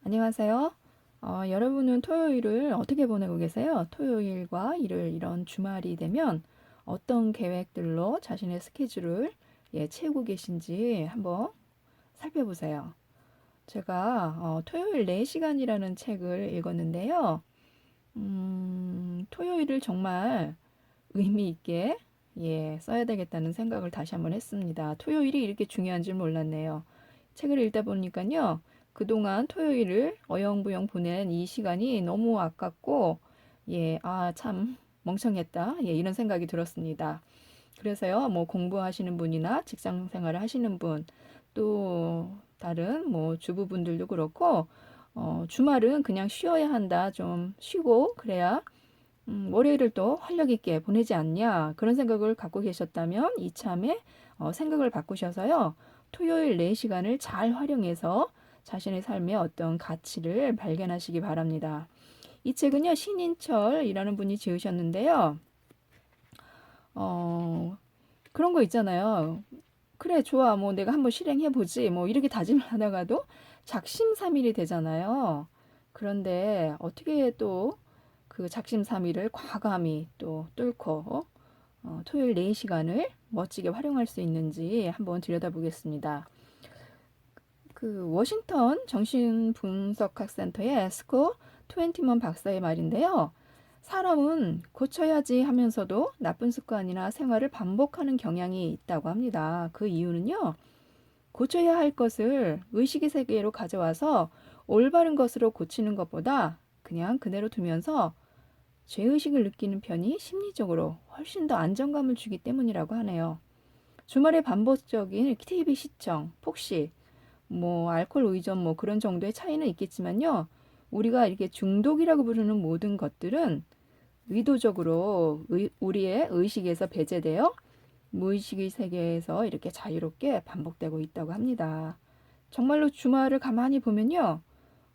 안녕하세요. 여러분은 토요일을 어떻게 보내고 계세요? 토요일과 일요일 이런 주말이 되면 어떤 계획들로 자신의 스케줄을 채우고 계신지 한번 살펴보세요. 제가 토요일 4시간이라는 책을 읽었는데요. 토요일을 정말 의미 있게 써야 되겠다는 생각을 다시 한번 했습니다. 토요일이 이렇게 중요한 줄 몰랐네요. 책을 읽다 보니까요. 그동안 토요일을 어영부영 보낸 이 시간이 너무 아깝고, 참 멍청했다. 이런 생각이 들었습니다. 그래서요, 뭐 공부하시는 분이나 직장 생활을 하시는 분, 또 다른 뭐 주부분들도 그렇고, 주말은 그냥 쉬어야 한다. 좀 쉬고, 그래야 월요일을 또 활력 있게 보내지 않냐 그런 생각을 갖고 계셨다면 이참에 생각을 바꾸셔서요. 토요일 4시간을 잘 활용해서 자신의 삶의 어떤 가치를 발견하시기 바랍니다. 이 책은요. 신인철이라는 분이 지으셨는데요. 어, 그런 거 있잖아요. 그래 좋아 뭐 내가 한번 실행해 보지 뭐 이렇게 다짐을 하다가도 작심삼일이 되잖아요. 그런데 어떻게 또 그 작심삼일을 과감히 또 뚫고 토요일 4시간을 멋지게 활용할 수 있는지 한번 들여다보겠습니다. 그 워싱턴 정신분석학센터의 스코 트웬티먼 박사의 말인데요. 사람은 고쳐야지 하면서도 나쁜 습관이나 생활을 반복하는 경향이 있다고 합니다. 그 이유는요. 고쳐야 할 것을 의식의 세계로 가져와서 올바른 것으로 고치는 것보다 그냥 그대로 두면서 죄의식을 느끼는 편이 심리적으로 훨씬 더 안정감을 주기 때문이라고 하네요. 주말에 반복적인 TV 시청, 폭식, 뭐 알코올 의존 뭐 그런 정도의 차이는 있겠지만요. 우리가 이렇게 중독이라고 부르는 모든 것들은 의도적으로 우리의 의식에서 배제되어 무의식의 세계에서 이렇게 자유롭게 반복되고 있다고 합니다. 정말로 주말을 가만히 보면요.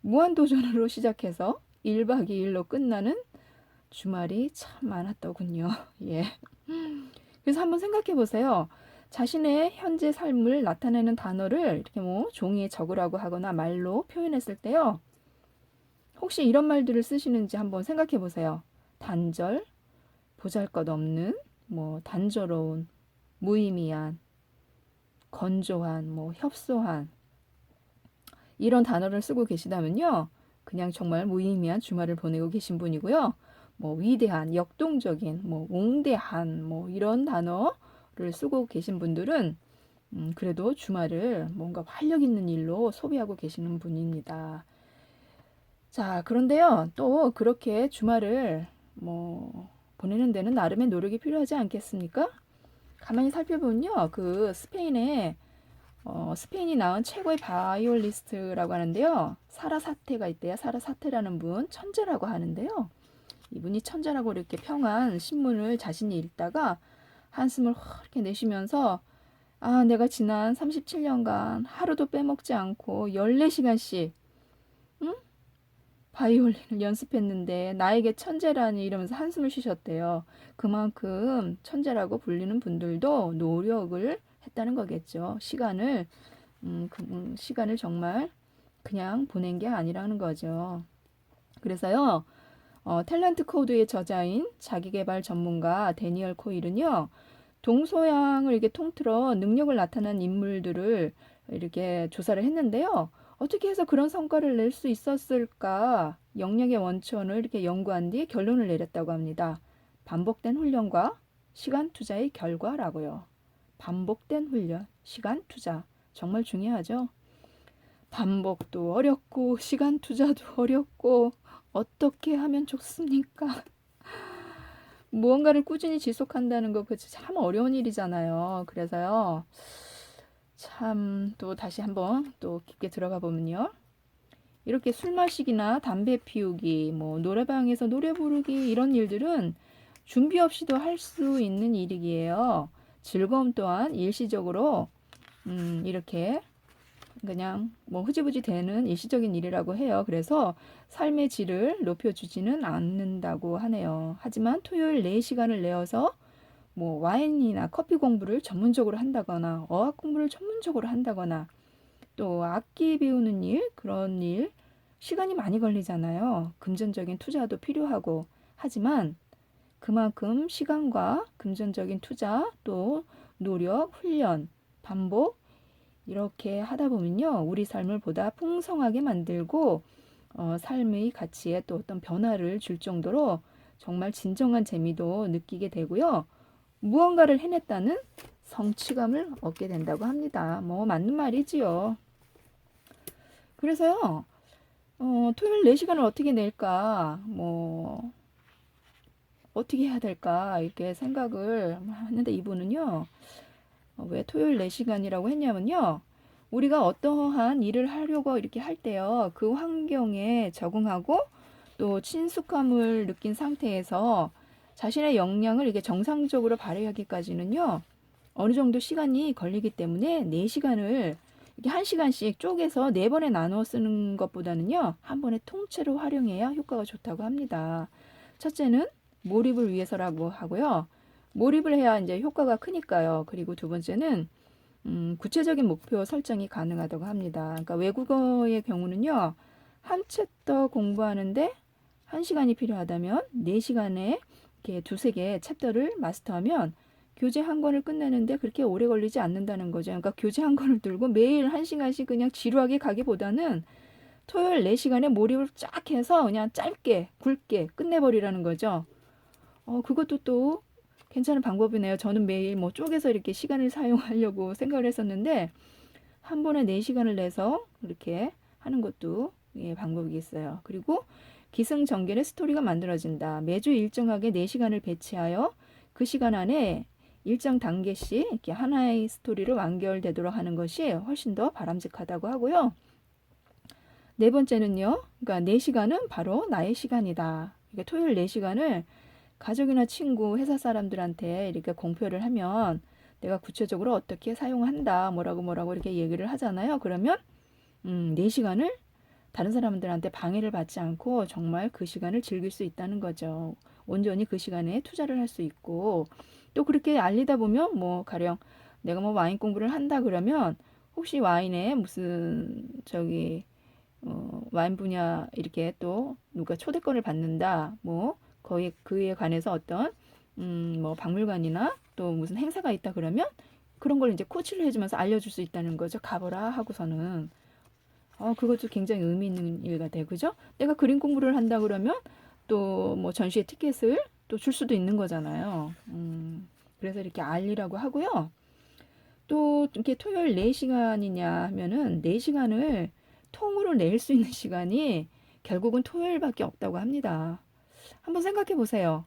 무한도전으로 시작해서 1박 2일로 끝나는 주말이 참 많았더군요. 예. 그래서 한번 생각해 보세요. 자신의 현재 삶을 나타내는 단어를 이렇게 뭐 종이에 적으라고 하거나 말로 표현했을 때요. 혹시 이런 말들을 쓰시는지 한번 생각해 보세요. 단절, 보잘것없는, 뭐 단조로운, 무의미한, 건조한, 뭐 협소한 이런 단어를 쓰고 계시다면요. 그냥 정말 무의미한 주말을 보내고 계신 분이고요. 뭐 위대한, 역동적인, 뭐 웅대한 뭐 이런 단어를 쓰고 계신 분들은 그래도 주말을 뭔가 활력 있는 일로 소비하고 계시는 분입니다. 자, 그런데요. 또 그렇게 주말을 뭐 보내는 데는 나름의 노력이 필요하지 않겠습니까? 가만히 살펴보면요. 그 스페인이 낳은 최고의 바이올리스트라고 하는데요. 사라 사테가 있대요. 사라 사테라는 분, 천재라고 하는데요. 이분이 천재라고 이렇게 평한 신문을 자신이 읽다가 한숨을 이렇게 내쉬면서 내가 지난 37년간 하루도 빼먹지 않고 14시간씩 바이올린을 연습했는데 나에게 천재라니 이러면서 한숨을 쉬셨대요. 그만큼 천재라고 불리는 분들도 노력을 했다는 거겠죠. 시간을 정말 그냥 보낸 게 아니라는 거죠. 그래서요, 탤런트 코드의 저자인 자기계발 전문가 데니얼 코일은요, 동서양을 이렇게 통틀어 능력을 나타낸 인물들을 이렇게 조사를 했는데요. 어떻게 해서 그런 성과를 낼 수 있었을까? 영역의 원천을 이렇게 연구한 뒤 결론을 내렸다고 합니다. 반복된 훈련과 시간 투자의 결과라고요. 반복된 훈련, 시간 투자. 정말 중요하죠. 반복도 어렵고, 시간 투자도 어렵고, 어떻게 하면 좋습니까? 무언가를 꾸준히 지속한다는 거, 그치, 참 어려운 일이잖아요. 그래서요, 참, 또 다시 한번 또 깊게 들어가 보면요. 이렇게 술 마시기나 담배 피우기, 뭐, 노래방에서 노래 부르기, 이런 일들은 준비 없이도 할 수 있는 일이기에요. 즐거움 또한 일시적으로, 이렇게 그냥 뭐 흐지부지 되는 일시적인 일이라고 해요. 그래서 삶의 질을 높여주지는 않는다고 하네요. 하지만 토요일 4시간을 내어서 뭐 와인이나 커피 공부를 전문적으로 한다거나 어학 공부를 전문적으로 한다거나 또 악기 배우는 일, 그런 일 시간이 많이 걸리잖아요. 금전적인 투자도 필요하고. 하지만 그만큼 시간과 금전적인 투자, 또 노력, 훈련, 반복 이렇게 하다 보면요. 우리 삶을 보다 풍성하게 만들고 삶의 가치에 또 어떤 변화를 줄 정도로 정말 진정한 재미도 느끼게 되고요. 무언가를 해냈다는 성취감을 얻게 된다고 합니다. 뭐 맞는 말이지요. 그래서요. 토요일 4시간을 어떻게 낼까? 어떻게 해야 될까? 이렇게 생각을 하는데 이분은요. 왜 토요일 4시간이라고 했냐면요. 우리가 어떠한 일을 하려고 이렇게 할 때요. 그 환경에 적응하고 또 친숙함을 느낀 상태에서 자신의 역량을 이게 정상적으로 발휘하기까지는요. 어느 정도 시간이 걸리기 때문에 4시간을 이렇게 1시간씩 쪼개서 4번에 나누어 쓰는 것보다는요. 한 번에 통째로 활용해야 효과가 좋다고 합니다. 첫째는 몰입을 위해서라고 하고요. 몰입을 해야 이제 효과가 크니까요. 그리고 두 번째는 구체적인 목표 설정이 가능하다고 합니다. 그러니까 외국어의 경우는요. 한 챕터 공부하는데 1시간이 필요하다면 4시간에 이렇게 두세 개 챕터를 마스터하면 교재 한 권을 끝내는데 그렇게 오래 걸리지 않는다는 거죠. 그러니까 교재 한 권을 들고 매일 1시간씩 그냥 지루하게 가기보다는 토요일 4시간에 몰입을 쫙 해서 그냥 짧게 굵게 끝내버리라는 거죠. 그것도 또 괜찮은 방법이네요. 저는 매일 뭐 쪼개서 이렇게 시간을 사용하려고 생각을 했었는데 한 번에 4시간을 내서 이렇게 하는 것도 예, 방법이 있어요. 그리고 기승전결의 스토리가 만들어진다. 매주 일정하게 4시간을 배치하여 그 시간 안에 일정 단계씩 이렇게 하나의 스토리를 완결되도록 하는 것이 훨씬 더 바람직하다고 하고요. 네 번째는요. 그러니까 4시간은 바로 나의 시간이다. 그러니까 토요일 4시간을 가족이나 친구, 회사 사람들한테 이렇게 공표를 하면 내가 구체적으로 어떻게 사용한다, 뭐라고 이렇게 얘기를 하잖아요. 그러면 4시간을 다른 사람들한테 방해를 받지 않고 정말 그 시간을 즐길 수 있다는 거죠. 온전히 그 시간에 투자를 할 수 있고 또 그렇게 알리다 보면 뭐 가령 내가 뭐 와인 공부를 한다 그러면 혹시 와인에 무슨 와인 분야 이렇게 또 누가 초대권을 받는다 뭐 거의 그에 관해서 어떤 뭐 박물관이나 또 무슨 행사가 있다 그러면 그런 걸 이제 코치를 해주면서 알려줄 수 있다는 거죠. 가보라 하고서는 그것도 굉장히 의미 있는 일 같아요. 그죠? 내가 그림 공부를 한다 그러면 또 뭐 전시회 티켓을 또 줄 수도 있는 거잖아요. 그래서 이렇게 알리라고 하고요. 또 이렇게 토요일 4시간이냐 하면은 4시간을 통으로 낼 수 있는 시간이 결국은 토요일밖에 없다고 합니다. 한번 생각해 보세요.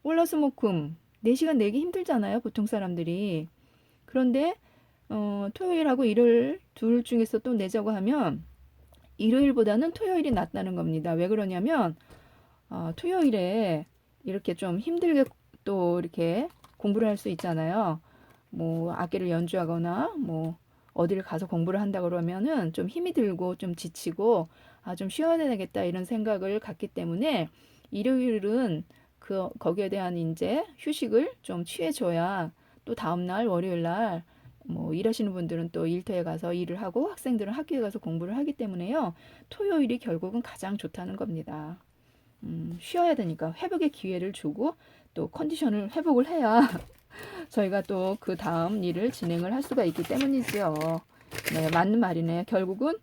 월화수목금 4시간 내기 힘들잖아요. 보통 사람들이. 그런데 토요일하고 일요일 둘 중에서 또 내자고 하면 일요일보다는 토요일이 낫다는 겁니다. 왜 그러냐면 토요일에 이렇게 좀 힘들게 또 이렇게 공부를 할 수 있잖아요. 뭐 악기를 연주하거나 뭐 어디를 가서 공부를 한다 그러면은 좀 힘이 들고 좀 지치고 좀 쉬어야 되겠다 이런 생각을 갖기 때문에 일요일은 거기에 대한 이제 휴식을 좀 취해줘야 또 다음날 월요일 날 뭐 일하시는 분들은 또 일터에 가서 일을 하고 학생들은 학교에 가서 공부를 하기 때문에요. 토요일이 결국은 가장 좋다는 겁니다. 쉬어야 되니까 회복의 기회를 주고 또 컨디션을 회복을 해야 저희가 또 그 다음 일을 진행을 할 수가 있기 때문이지요. 네, 맞는 말이네요. 결국은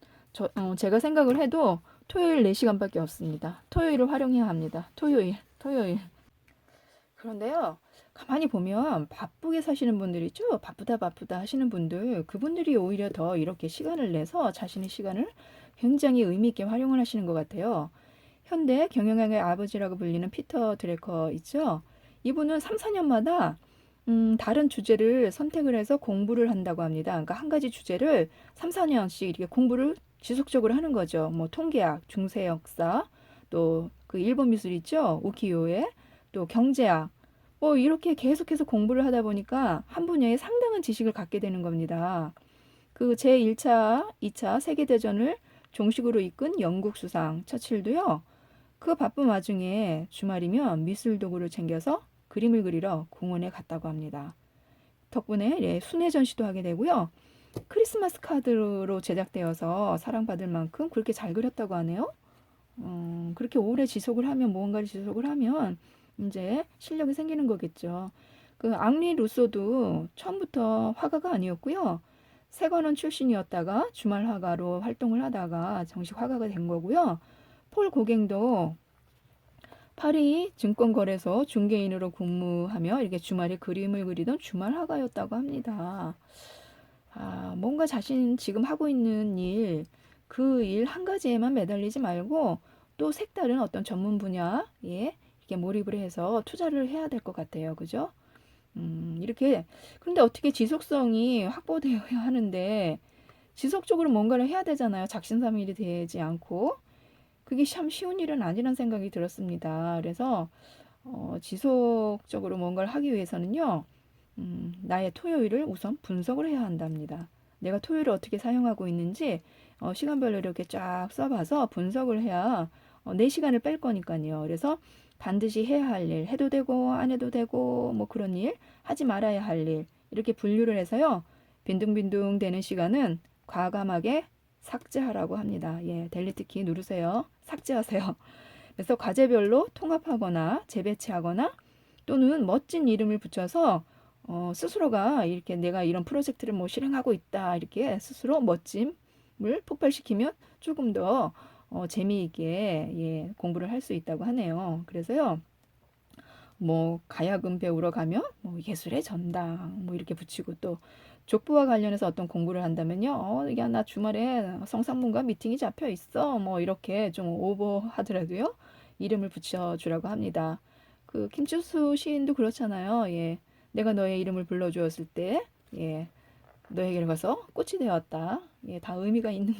제가 생각을 해도 토요일 4시간밖에 없습니다. 토요일을 활용해야 합니다. 토요일. 그런데요, 가만히 보면 바쁘게 사시는 분들 있죠? 바쁘다 하시는 분들, 그분들이 오히려 더 이렇게 시간을 내서 자신의 시간을 굉장히 의미 있게 활용을 하시는 것 같아요. 현대 경영학의 아버지라고 불리는 피터 드래커 있죠? 이분은 3, 4년마다 다른 주제를 선택을 해서 공부를 한다고 합니다. 그러니까 한 가지 주제를 3, 4년씩 이렇게 공부를 지속적으로 하는 거죠. 뭐 통계학, 중세 역사, 또 그 일본 미술 있죠? 우키요에, 또 경제학, 뭐 이렇게 계속해서 공부를 하다 보니까 한 분야에 상당한 지식을 갖게 되는 겁니다. 그 제1차, 2차 세계대전을 종식으로 이끈 영국 수상 처칠도요. 그 바쁜 와중에 주말이면 미술 도구를 챙겨서 그림을 그리러 공원에 갔다고 합니다. 덕분에 예, 순회 전시도 하게 되고요. 크리스마스 카드로 제작되어서 사랑받을 만큼 그렇게 잘 그렸다고 하네요. 그렇게 오래 지속을 하면, 무언가를 지속을 하면 이제 실력이 생기는 거겠죠. 그 앙리 루소도 처음부터 화가가 아니었고요. 세관원 출신이었다가 주말 화가로 활동을 하다가 정식 화가가 된 거고요. 폴 고갱도 파리 증권거래소 중개인으로 근무하며 이렇게 주말에 그림을 그리던 주말 화가였다고 합니다. 뭔가 자신 지금 하고 있는 일, 그 일 한 가지에만 매달리지 말고 또 색다른 어떤 전문 분야에 이렇게 몰입을 해서 투자를 해야 될 것 같아요. 그죠? 이렇게, 그런데 어떻게 지속성이 확보되어야 하는데, 지속적으로 뭔가를 해야 되잖아요. 작심삼일이 되지 않고. 그게 참 쉬운 일은 아니란 생각이 들었습니다. 그래서, 지속적으로 뭔가를 하기 위해서는요, 나의 토요일을 우선 분석을 해야 한답니다. 내가 토요일을 어떻게 사용하고 있는지, 시간별로 이렇게 쫙 써봐서 분석을 해야 내 시간을 뺄 거니까요. 그래서 반드시 해야 할 일, 해도 되고 안 해도 되고 뭐 그런 일, 하지 말아야 할 일, 이렇게 분류를 해서요. 빈둥빈둥 되는 시간은 과감하게 삭제하라고 합니다. 예, 델리트 키 누르세요. 삭제하세요. 그래서 과제별로 통합하거나 재배치하거나 또는 멋진 이름을 붙여서 스스로가 이렇게 내가 이런 프로젝트를 뭐 실행하고 있다 이렇게 스스로 멋짐을 폭발시키면 조금 더 재미있게 예, 공부를 할 수 있다고 하네요. 그래서요. 뭐 가야금 배우러 가면 뭐 예술의 전당 뭐 이렇게 붙이고 또 족보와 관련해서 어떤 공부를 한다면요. 야, 나 주말에 성상문과 미팅이 잡혀 있어. 뭐 이렇게 좀 오버하더라도요. 이름을 붙여주라고 합니다. 그 김주수 시인도 그렇잖아요. 예. 내가 너의 이름을 불러주었을 때, 예. 너에게 가서 꽃이 되었다. 예, 다 의미가 있는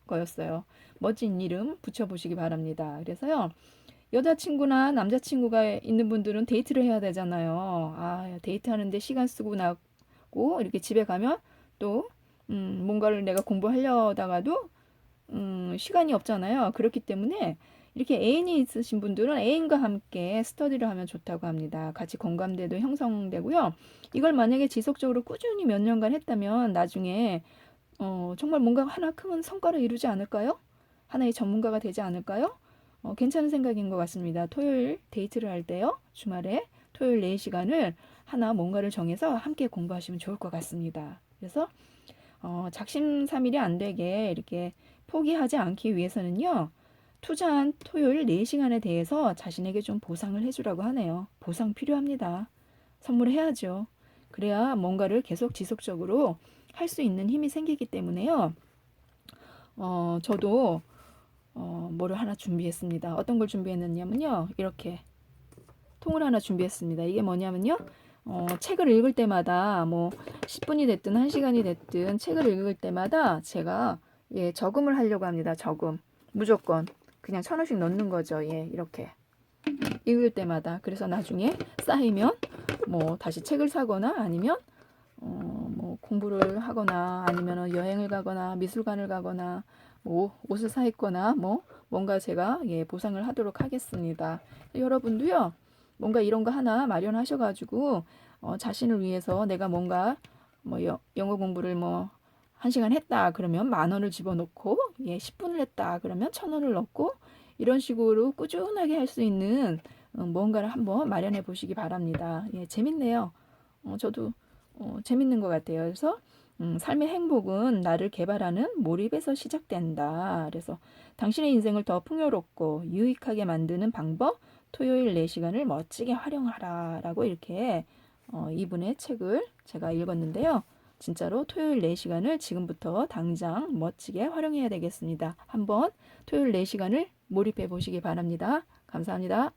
거였어요. 멋진 이름 붙여보시기 바랍니다. 그래서요. 여자친구나 남자친구가 있는 분들은 데이트를 해야 되잖아요. 데이트하는데 시간 쓰고 나고 이렇게 집에 가면 또 뭔가를 내가 공부하려다가도 시간이 없잖아요. 그렇기 때문에 이렇게 애인이 있으신 분들은 애인과 함께 스터디를 하면 좋다고 합니다. 같이 공감대도 형성되고요. 이걸 만약에 지속적으로 꾸준히 몇 년간 했다면 나중에 정말 뭔가 하나 큰 성과를 이루지 않을까요? 하나의 전문가가 되지 않을까요? 괜찮은 생각인 것 같습니다. 토요일 데이트를 할 때요. 주말에 토요일 4시간을 하나 뭔가를 정해서 함께 공부하시면 좋을 것 같습니다. 그래서 작심삼일이 안 되게 이렇게 포기하지 않기 위해서는요. 투자한 토요일 4시간에 대해서 자신에게 좀 보상을 해주라고 하네요. 보상 필요합니다. 선물해야죠. 그래야 뭔가를 계속 지속적으로 할 수 있는 힘이 생기기 때문에요. 저도 뭐를 하나 준비했습니다. 어떤 걸 준비했느냐면요. 이렇게 통을 하나 준비했습니다. 이게 뭐냐면요. 책을 읽을 때마다 뭐 10분이 됐든 1시간이 됐든 책을 읽을 때마다 제가 예, 저금을 하려고 합니다. 저금. 무조건 그냥 1,000원씩 넣는 거죠. 예, 이렇게. 읽을 때마다. 그래서 나중에 쌓이면 뭐 다시 책을 사거나 아니면 뭐 공부를 하거나 아니면 여행을 가거나 미술관을 가거나 뭐 옷을 사 입거나 뭐 뭔가 제가 예, 보상을 하도록 하겠습니다. 여러분도요. 뭔가 이런 거 하나 마련하셔가지고 자신을 위해서 내가 뭔가 뭐 영어 공부를 뭐 1시간 했다 그러면 10,000원을 집어넣고 예, 10분을 했다 그러면 1,000원을 넣고 이런 식으로 꾸준하게 할 수 있는 뭔가를 한번 마련해 보시기 바랍니다. 예, 재밌네요. 저도 재밌는 것 같아요. 그래서 삶의 행복은 나를 개발하는 몰입에서 시작된다. 그래서 당신의 인생을 더 풍요롭고 유익하게 만드는 방법, 토요일 4시간을 멋지게 활용하라. 라고 이렇게 이분의 책을 제가 읽었는데요. 진짜로 토요일 4시간을 지금부터 당장 멋지게 활용해야 되겠습니다. 한번 토요일 4시간을 몰입해 보시기 바랍니다. 감사합니다.